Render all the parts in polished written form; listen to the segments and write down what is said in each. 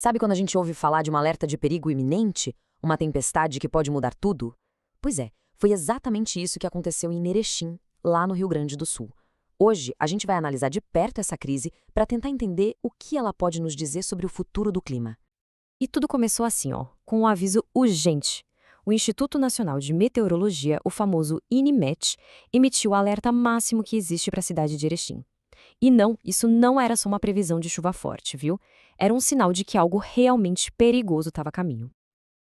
Sabe quando a gente ouve falar de um alerta de perigo iminente? Uma tempestade que pode mudar tudo? Pois é, foi exatamente isso que aconteceu em Erechim, lá no Rio Grande do Sul. Hoje, a gente vai analisar de perto essa crise para tentar entender o que ela pode nos dizer sobre o futuro do clima. E tudo começou assim, ó, com um aviso urgente. O Instituto Nacional de Meteorologia, o famoso INMET, emitiu o alerta máximo que existe para a cidade de Erechim. E não, isso não era só uma previsão de chuva forte, viu? Era um sinal de que algo realmente perigoso estava a caminho.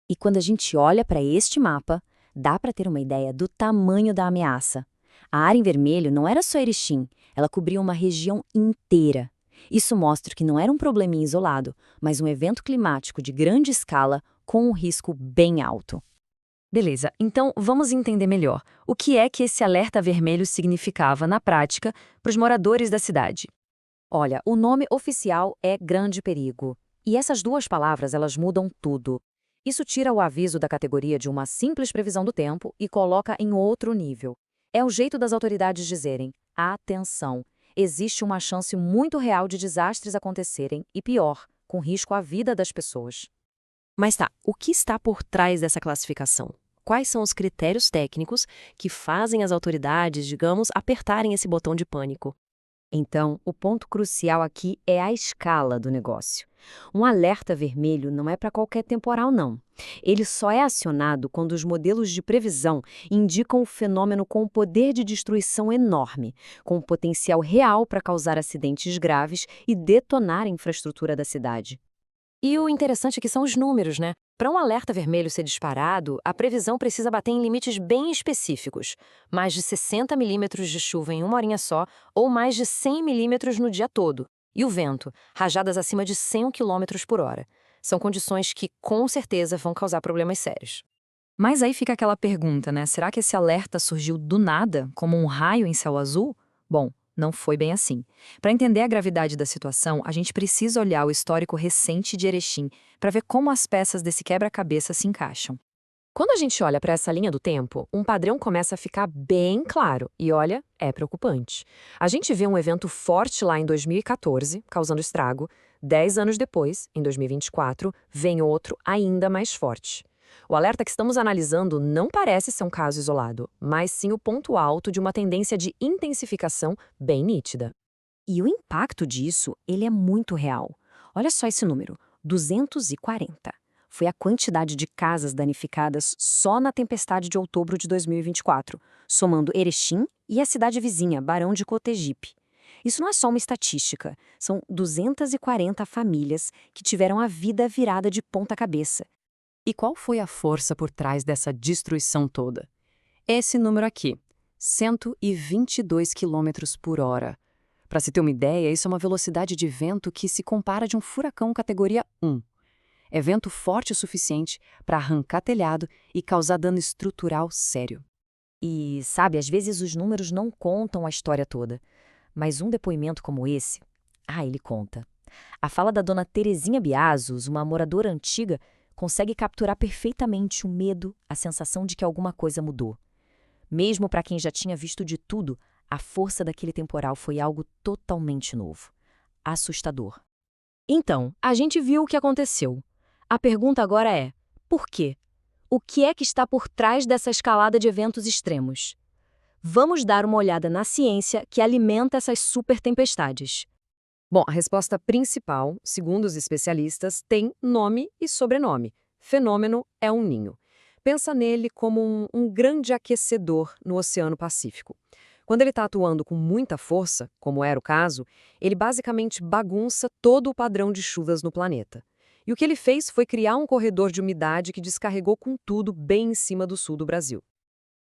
E quando a gente olha para este mapa, dá para ter uma ideia do tamanho da ameaça. A área em vermelho não era só Erechim, ela cobria uma região inteira. Isso mostra que não era um probleminha isolado, mas um evento climático de grande escala com um risco bem alto. Beleza, então vamos entender melhor o que é que esse alerta vermelho significava na prática para os moradores da cidade. Olha, o nome oficial é Grande Perigo. E essas duas palavras, elas mudam tudo. Isso tira o aviso da categoria de uma simples previsão do tempo e coloca em outro nível. É o jeito das autoridades dizerem: atenção, existe uma chance muito real de desastres acontecerem e, pior, com risco à vida das pessoas. Mas tá, o que está por trás dessa classificação? Quais são os critérios técnicos que fazem as autoridades, digamos, apertarem esse botão de pânico? Então, o ponto crucial aqui é a escala do negócio. Um alerta vermelho não é para qualquer temporal, não. Ele só é acionado quando os modelos de previsão indicam o fenômeno com um poder de destruição enorme, com um potencial real para causar acidentes graves e detonar a infraestrutura da cidade. E o interessante aqui são os números, né? Para um alerta vermelho ser disparado, a previsão precisa bater em limites bem específicos. Mais de 60 milímetros de chuva em uma horinha só, ou mais de 100 milímetros no dia todo. E o vento, rajadas acima de 100 quilômetros por hora. São condições que, com certeza, vão causar problemas sérios. Mas aí fica aquela pergunta, né? Será que esse alerta surgiu do nada, como um raio em céu azul? Bom, não foi bem assim. Para entender a gravidade da situação, a gente precisa olhar o histórico recente de Erechim para ver como as peças desse quebra-cabeça se encaixam. Quando a gente olha para essa linha do tempo, um padrão começa a ficar bem claro e, olha, é preocupante. A gente vê um evento forte lá em 2014, causando estrago. 10 anos depois, em 2024, vem outro ainda mais forte. O alerta que estamos analisando não parece ser um caso isolado, mas sim o ponto alto de uma tendência de intensificação bem nítida. E o impacto disso, ele é muito real. Olha só esse número, 240. Foi a quantidade de casas danificadas só na tempestade de outubro de 2024, somando Erechim e a cidade vizinha, Barão de Cotegipe. Isso não é só uma estatística, são 240 famílias que tiveram a vida virada de ponta cabeça. E qual foi a força por trás dessa destruição toda? Esse número aqui, 122 quilômetros por hora. Para se ter uma ideia, isso é uma velocidade de vento que se compara de um furacão categoria 1. É vento forte o suficiente para arrancar telhado e causar dano estrutural sério. E, sabe, às vezes os números não contam a história toda. Mas um depoimento como esse, ele conta. A fala da dona Terezinha Biazos, uma moradora antiga, consegue capturar perfeitamente o medo, a sensação de que alguma coisa mudou. Mesmo para quem já tinha visto de tudo, a força daquele temporal foi algo totalmente novo. Assustador. Então, a gente viu o que aconteceu. A pergunta agora é: por quê? O que é que está por trás dessa escalada de eventos extremos? Vamos dar uma olhada na ciência que alimenta essas super tempestades. Bom, a resposta principal, segundo os especialistas, tem nome e sobrenome. Fenômeno El Niño. Pensa nele como um grande aquecedor no Oceano Pacífico. Quando ele está atuando com muita força, como era o caso, ele basicamente bagunça todo o padrão de chuvas no planeta. E o que ele fez foi criar um corredor de umidade que descarregou com tudo bem em cima do sul do Brasil.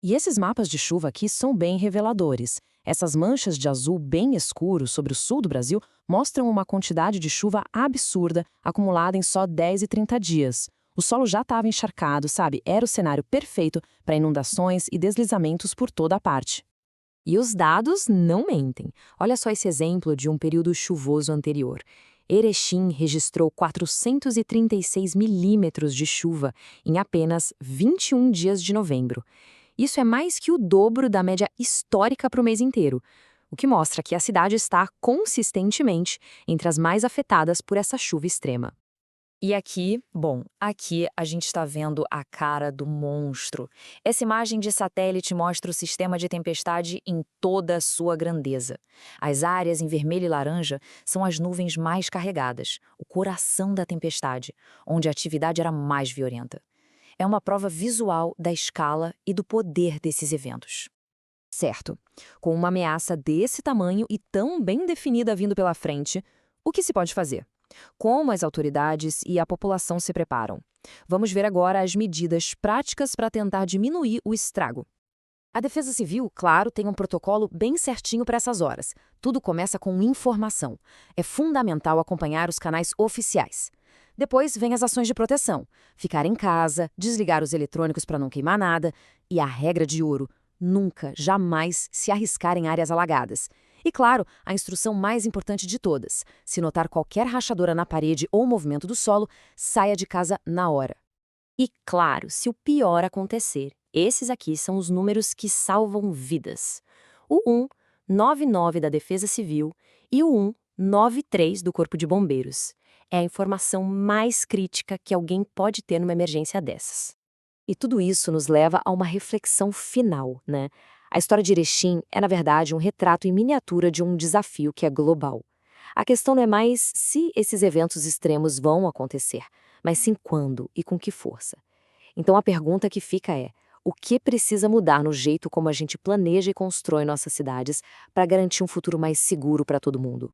E esses mapas de chuva aqui são bem reveladores. Essas manchas de azul bem escuro sobre o sul do Brasil mostram uma quantidade de chuva absurda acumulada em só 10 e 30 dias. O solo já estava encharcado, sabe? Era o cenário perfeito para inundações e deslizamentos por toda a parte. E os dados não mentem. Olha só esse exemplo de um período chuvoso anterior. Erechim registrou 436 milímetros de chuva em apenas 21 dias de novembro. Isso é mais que o dobro da média histórica para o mês inteiro, o que mostra que a cidade está consistentemente entre as mais afetadas por essa chuva extrema. E aqui, bom, aqui a gente está vendo a cara do monstro. Essa imagem de satélite mostra o sistema de tempestade em toda a sua grandeza. As áreas em vermelho e laranja são as nuvens mais carregadas, o coração da tempestade, onde a atividade era mais violenta. É uma prova visual da escala e do poder desses eventos. Certo. Com uma ameaça desse tamanho e tão bem definida vindo pela frente, o que se pode fazer? Como as autoridades e a população se preparam? Vamos ver agora as medidas práticas para tentar diminuir o estrago. A Defesa Civil, claro, tem um protocolo bem certinho para essas horas. Tudo começa com informação. É fundamental acompanhar os canais oficiais. Depois vem as ações de proteção. Ficar em casa, desligar os eletrônicos para não queimar nada e a regra de ouro: nunca, jamais se arriscar em áreas alagadas. E claro, a instrução mais importante de todas: se notar qualquer rachadura na parede ou movimento do solo, saia de casa na hora. E claro, se o pior acontecer, esses aqui são os números que salvam vidas. O 199 da Defesa Civil e o 193 do Corpo de Bombeiros. É a informação mais crítica que alguém pode ter numa emergência dessas. E tudo isso nos leva a uma reflexão final, né? A história de Erechim é, na verdade, um retrato em miniatura de um desafio que é global. A questão não é mais se esses eventos extremos vão acontecer, mas sim quando e com que força. Então a pergunta que fica é: o que precisa mudar no jeito como a gente planeja e constrói nossas cidades para garantir um futuro mais seguro para todo mundo?